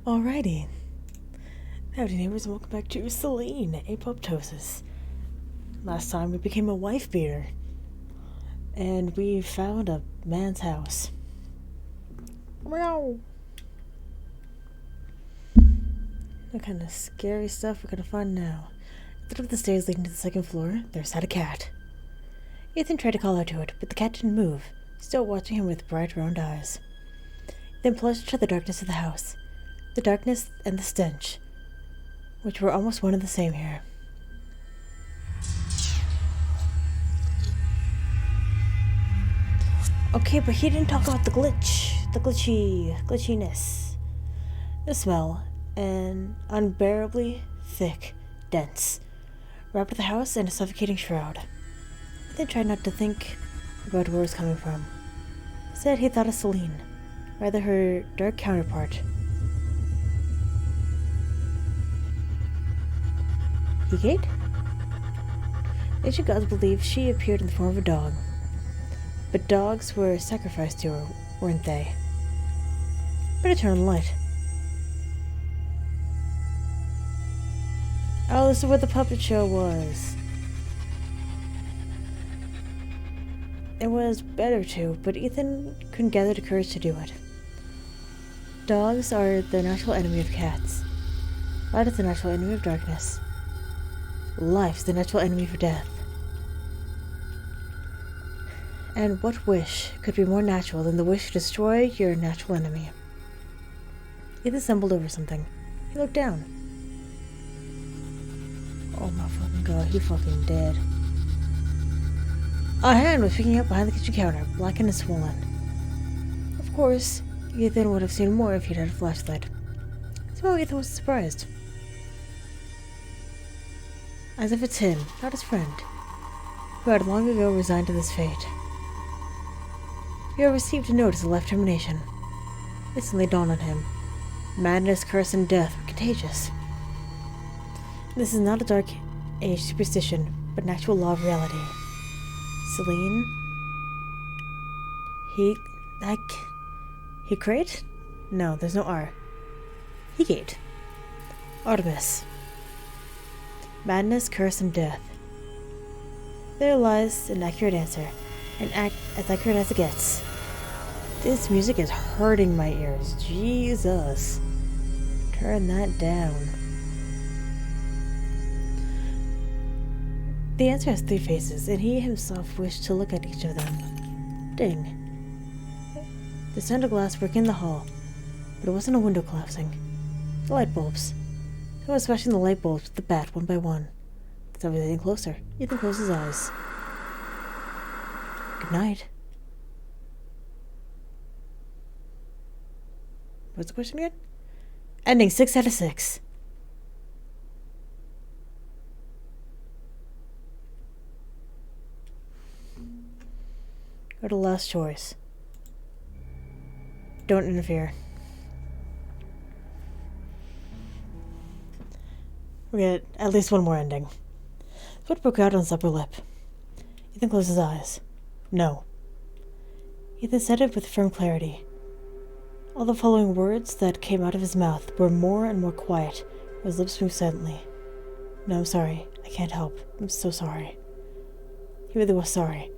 Alrighty. Howdy Neighbors, and welcome back to Selene Apoptosis. Last time we became a wife beater. And we found a man's house. Meow! What kind of scary stuff we're gonna find now? At the top of the stairs leading to the second floor, there sat a cat. Ethan tried to call out to it, but the cat didn't move, still watching him with bright round eyes. Then plunged into the darkness of the house. The darkness and the stench, which were almost one and the same here. Okay, but he didn't talk about the glitchiness. The smell, an unbearably thick, dense, wrapped the house in a suffocating shroud. Ethan tried not to think about where it was coming from. Instead, he thought of Selene, rather her dark counterpart. He-Gate? Ancient gods believed she appeared in the form of a dog. But dogs were sacrificed to her, weren't they? Better turn on the light. Oh, this is where the puppet show was. It was better to, but Ethan couldn't gather the courage to do it. Dogs are the natural enemy of cats. Light is the natural enemy of darkness. Life is the natural enemy for death. And what wish could be more natural than the wish to destroy your natural enemy? Ethan stumbled over something. He looked down. Oh my fucking god, he fucking dead. A hand was picking up behind the kitchen counter, blackened and swollen. Of course, Ethan would have seen more if he'd had a flashlight. So Ethan was surprised. As if it's him, not his friend, who had long ago resigned to this fate. You have received a notice of life termination. Instantly dawned on him. Madness, curse, and death were contagious. This is not a dark age superstition, but an actual law of reality. Selene? He-Crate? No, there's no R. He-Gate. Artemis. Madness, curse, and death. There lies an accurate answer. As accurate as it gets. This music is hurting my ears. Jesus. Turn that down. The answer has three faces, and he himself wished to look at each of them. Ding. The sound of glass breaking in the hall, but it wasn't a window collapsing. The light bulbs. Someone was smashing the light bulbs with the bat one by one. As I was getting closer, Ethan closed his eyes. Good night. What's the question again? Ending 6 out of 6. Go to last choice. Don't interfere. We get at least one more ending. Sweat broke out on his upper lip. Ethan closed his eyes. No. Ethan said it with firm clarity. All the following words that came out of his mouth were more and more quiet, his lips moved silently. No, I'm sorry. I can't help. I'm so sorry. He really was sorry.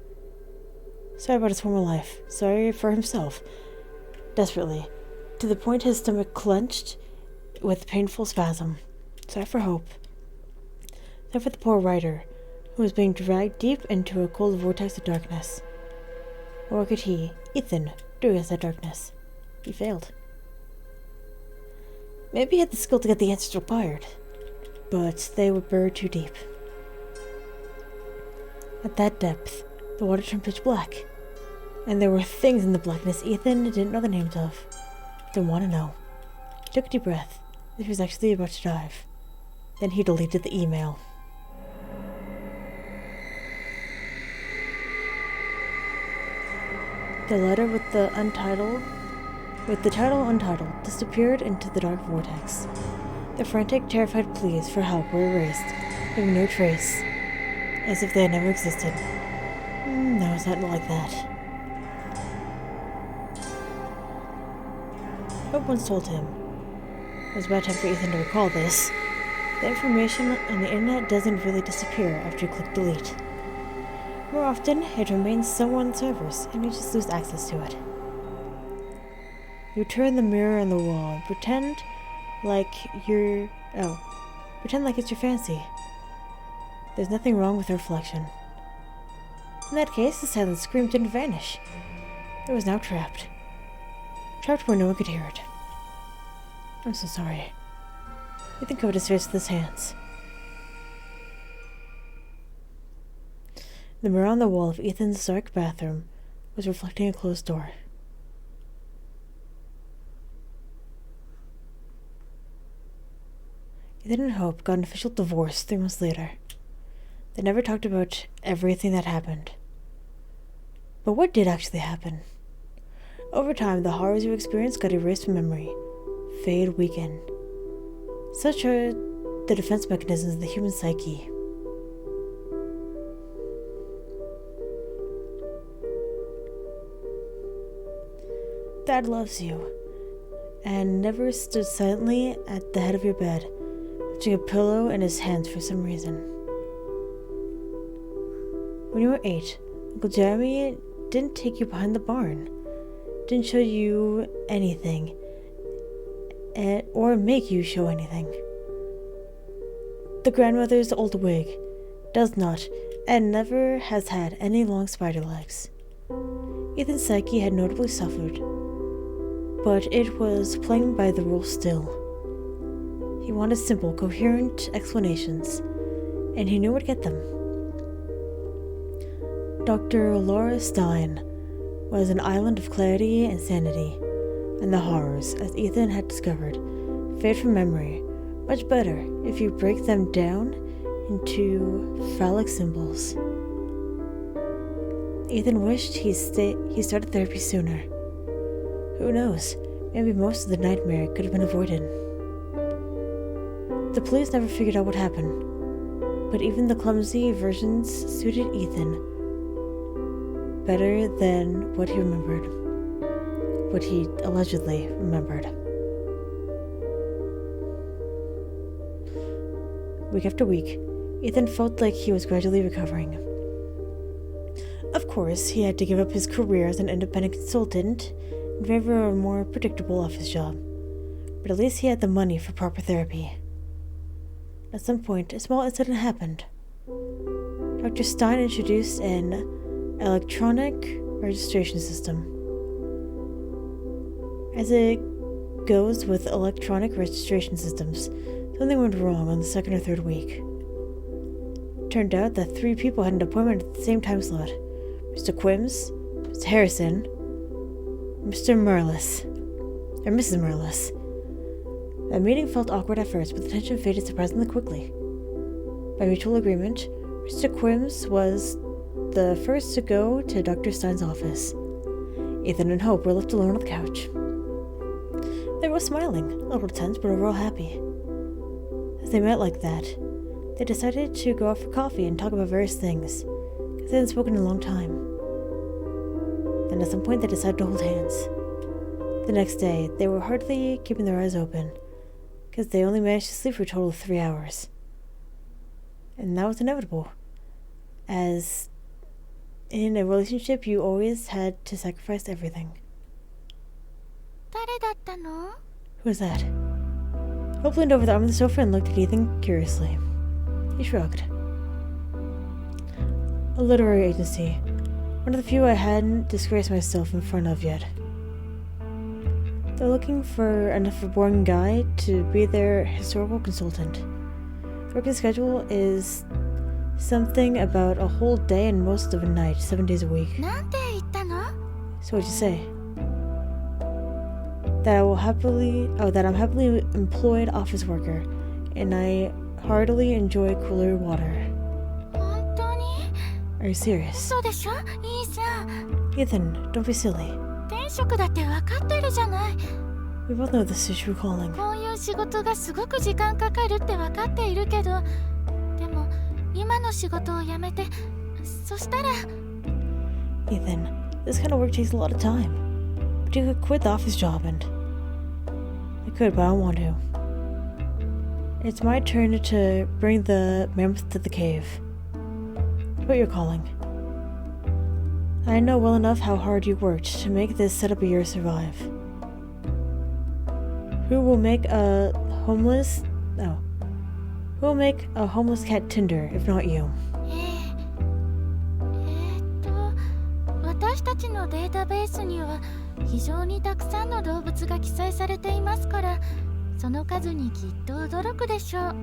Sorry about his former life. Sorry for himself. Desperately. To the point his stomach clenched with painful spasm. Sorry for Hope. Sorry for the poor writer, who was being dragged deep into a cold vortex of darkness. What could he, Ethan, do against that darkness? He failed. Maybe he had the skill to get the answers required, but they were buried too deep. At that depth, the water turned pitch black, and there were things in the blackness Ethan didn't know the names of. Didn't want to know. He took a deep breath, as if he was actually about to dive. Then he deleted the email. The letter with the title Untitled disappeared into the dark vortex. The frantic, terrified pleas for help were erased, leaving no trace, as if they had never existed. No, it's not like that. Hope once told him, It was about time for Ethan to recall this. The information on the internet doesn't really disappear after you click delete. More often, it remains somewhere on the servers, and you just lose access to it. You turn the mirror on the wall and pretend like it's your fancy. There's nothing wrong with the reflection. In that case, the silent scream didn't vanish. It was now trapped. Trapped where no one could hear it. I'm so sorry. Ethan covered his face with his hands. The mirror on the wall of Ethan's dark bathroom was reflecting a closed door. Ethan and Hope got an official divorce 3 months later. They never talked about everything that happened. But what did actually happen? Over time, the horrors you experienced got erased from memory. Fade, weaken. Such are the defense mechanisms of the human psyche. Dad loves you, and never stood silently at the head of your bed, touching a pillow in his hands for some reason. When you were 8, Uncle Jeremy didn't take you behind the barn, didn't show you anything, or make you show anything. The grandmother's old wig does not, and never has had, any long spider legs. Ethan's psyche had notably suffered, but it was playing by the rules still. He wanted simple, coherent explanations, and he knew where to get them. Dr. Laura Stein was an island of clarity and sanity, and the horrors, as Ethan had discovered, fade from memory much better if you break them down into phallic symbols. Ethan wished he started therapy sooner. Who knows, maybe most of the nightmare could have been avoided. The police never figured out what happened, but even the clumsy versions suited Ethan better than what he allegedly remembered. Week after week, Ethan felt like he was gradually recovering. Of course, he had to give up his career as an independent consultant in favor of a more predictable office job, but at least he had the money for proper therapy. At some point, a small incident happened. Dr. Stein introduced an electronic registration system. As it goes with electronic registration systems, something went wrong on the second or third week. It turned out that 3 people had an appointment at the same time slot: Mr. Quims, Mr. Harrison, Mr. Merlis, or Mrs. Merlis. The meeting felt awkward at first, but the tension faded surprisingly quickly. By mutual agreement, Mr. Quims was the first to go to Dr. Stein's office. Ethan and Hope were left alone on the couch. They were smiling, a little tense, but overall happy. As they met like that, they decided to go out for coffee and talk about various things, because they hadn't spoken in a long time. Then at some point they decided to hold hands. The next day, they were hardly keeping their eyes open, because they only managed to sleep for a total of 3 hours. And that was inevitable, as in a relationship you always had to sacrifice everything. Who was that? Hope leaned over the arm of the sofa and looked at Ethan curiously. He shrugged. A literary agency. One of the few I hadn't disgraced myself in front of yet. They're looking for a boring guy to be their historical consultant. Working schedule is something about a whole day and most of a night, 7 days a week. So what'd you say? That I'm happily employed office worker, and I heartily enjoy cooler water. Are you serious? Ethan, don't be silly. We both know this is true calling. Ethan, this kind of work takes a lot of time. But you could quit the office job and... I could, but I don't want to. It's my turn to bring the mammoth to the cave. What you're calling. I know well enough how hard you worked to make this setup of yours survive. Who will make a homeless cat Tinder if not you? 私たちのデータベースには非常にたくさんの動物が記載されていますから、その数にきっと驚くでしょう。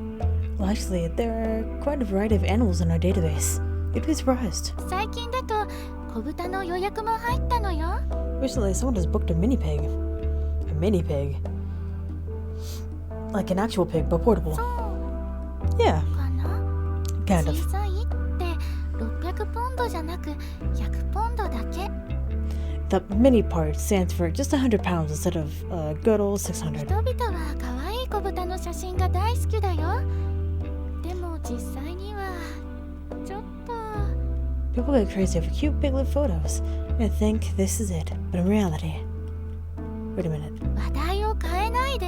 Well, actually, there are quite a variety of animals in our database. You'd be surprised. 最近だと小豚の予約も入ったのよ。Recently, someone has booked a mini pig. A mini pig? Like an actual pig, but portable. そう Yeah, かな。 kind 小 of. さいって600ポンドじゃなく100ポンドだけ。 The mini part stands for just 100 pounds instead of a good old 600. 人々は可愛い小豚の写真が大好きだよ。でも実際にはちょっと。 People get crazy over cute piglet photos and think this is it, but in reality... Wait a minute. 話題を変えないで。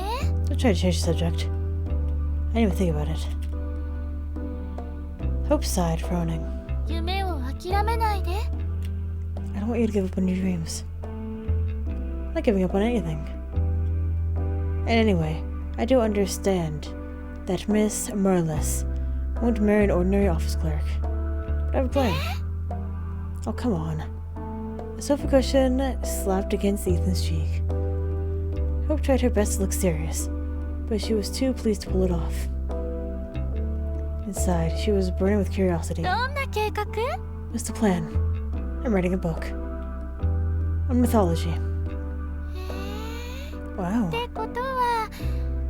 Don't try to change the subject. I didn't even think about it. Hope sighed, frowning. 夢を諦めないで。 I don't want you to give up on your dreams. I'm not giving up on anything. And anyway, I do understand that Miss Merlis won't marry an ordinary office clerk. But I have a plan. Oh, come on. A sofa cushion slapped against Ethan's cheek. Hope tried her best to look serious, but she was too pleased to pull it off. Inside, she was burning with curiosity. どんな計画？ What's the plan? I'm writing a book. On mythology. Wow. ってことは、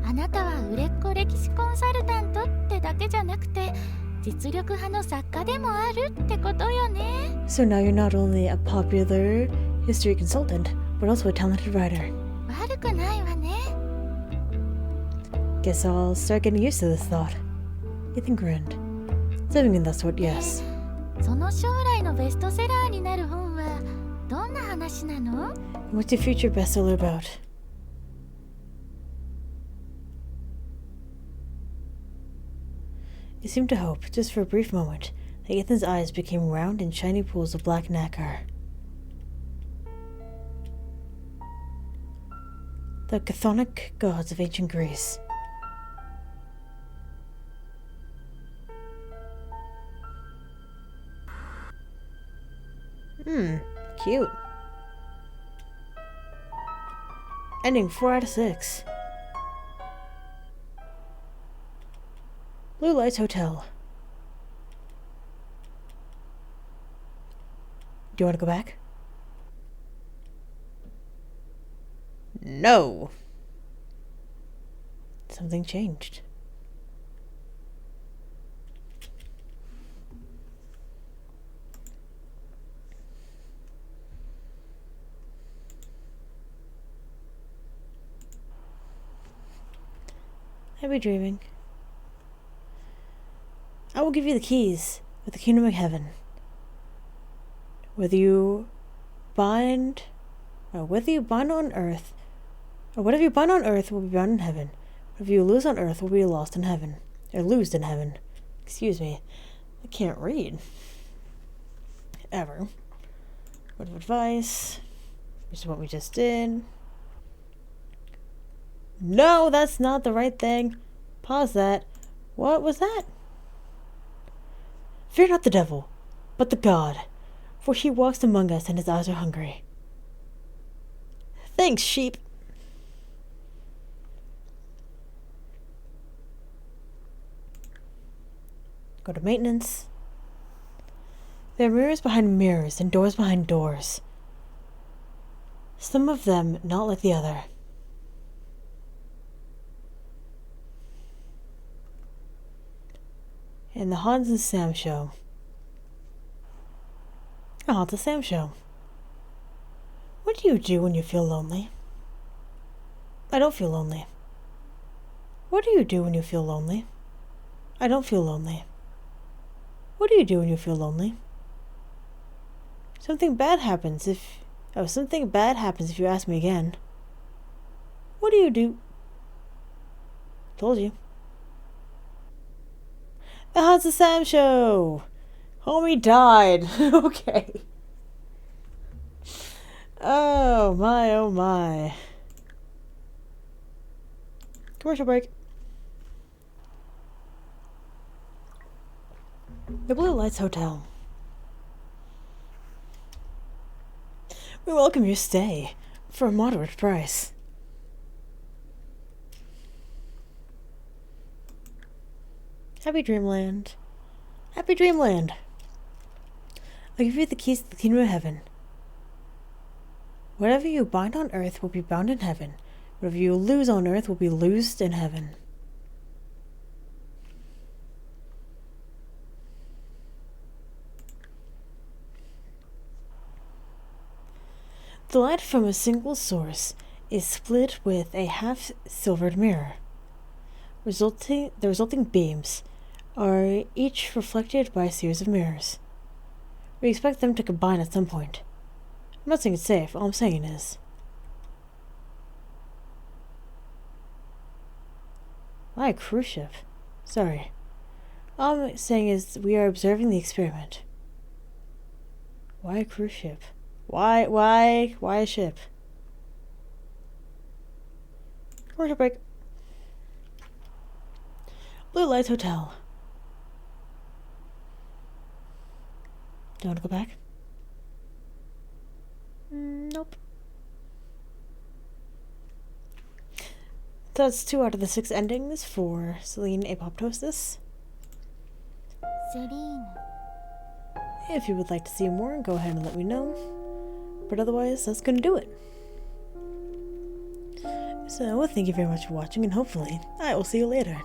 あなたは売れっ子歴史コンサルタントってだけじゃなくて、実力派の作家でもあるってことよね。 So now you're not only a popular history consultant, but also a talented writer. 悪くないわね。 Guess I'll start getting used to this thought. Ethan grinned. Living in that sort, yes. その将来のベストセラーになる本はどんな話なの？ And what's your future bestseller about? It seemed to hope, just for a brief moment, that Ethan's eyes became round and shiny pools of black nacre. The chthonic gods of ancient Greece. Cute. Ending 4 out of 6. Blue Lights Hotel. Do you want to go back? No. Something changed. I'd be dreaming. I will give you the keys of the kingdom of heaven. Whether you bind on earth, or whatever you bind on earth will be bound in heaven. Whatever you lose on earth will be lost in heaven. Or loosed in heaven. Excuse me. I can't read. Ever. Word of advice. Which is what we just did. No, that's not the right thing. Pause that. What was that? Fear not the devil, but the God, for he walks among us and his eyes are hungry. Thanks, sheep. Go to maintenance. There are mirrors behind mirrors and doors behind doors. Some of them not like the other. And the Hans and Sam show. A Hans and Sam show. What do you do when you feel lonely? I don't feel lonely. What do you do when you feel lonely? I don't feel lonely. What do you do when you feel lonely? Something bad happens if you ask me again. What do you do? Told you. Ah, it's the Sam show! Homie died. Okay. Oh my, oh my. Commercial break. The Blue Lights Hotel. We welcome your stay for a moderate price. Happy Dreamland. Happy Dreamland. I'll give you the keys to the kingdom of heaven. Whatever you bind on earth will be bound in heaven. Whatever you lose on earth will be loosed in heaven. The light from a single source is split with a half-silvered mirror. The resulting beams are each reflected by a series of mirrors. We expect them to combine at some point. I'm not saying it's safe, all I'm saying is. Why a cruise ship? Sorry. All I'm saying is we are observing the experiment. Why a cruise ship? Why a ship? Commercial break. Blue Lights Hotel. Do you want to go back? Nope. That's 2 out of the 6 endings for Selene Apoptosis. Selene. If you would like to see more, go ahead and let me know. But otherwise, that's gonna do it. So, thank you very much for watching, and hopefully, I will see you later.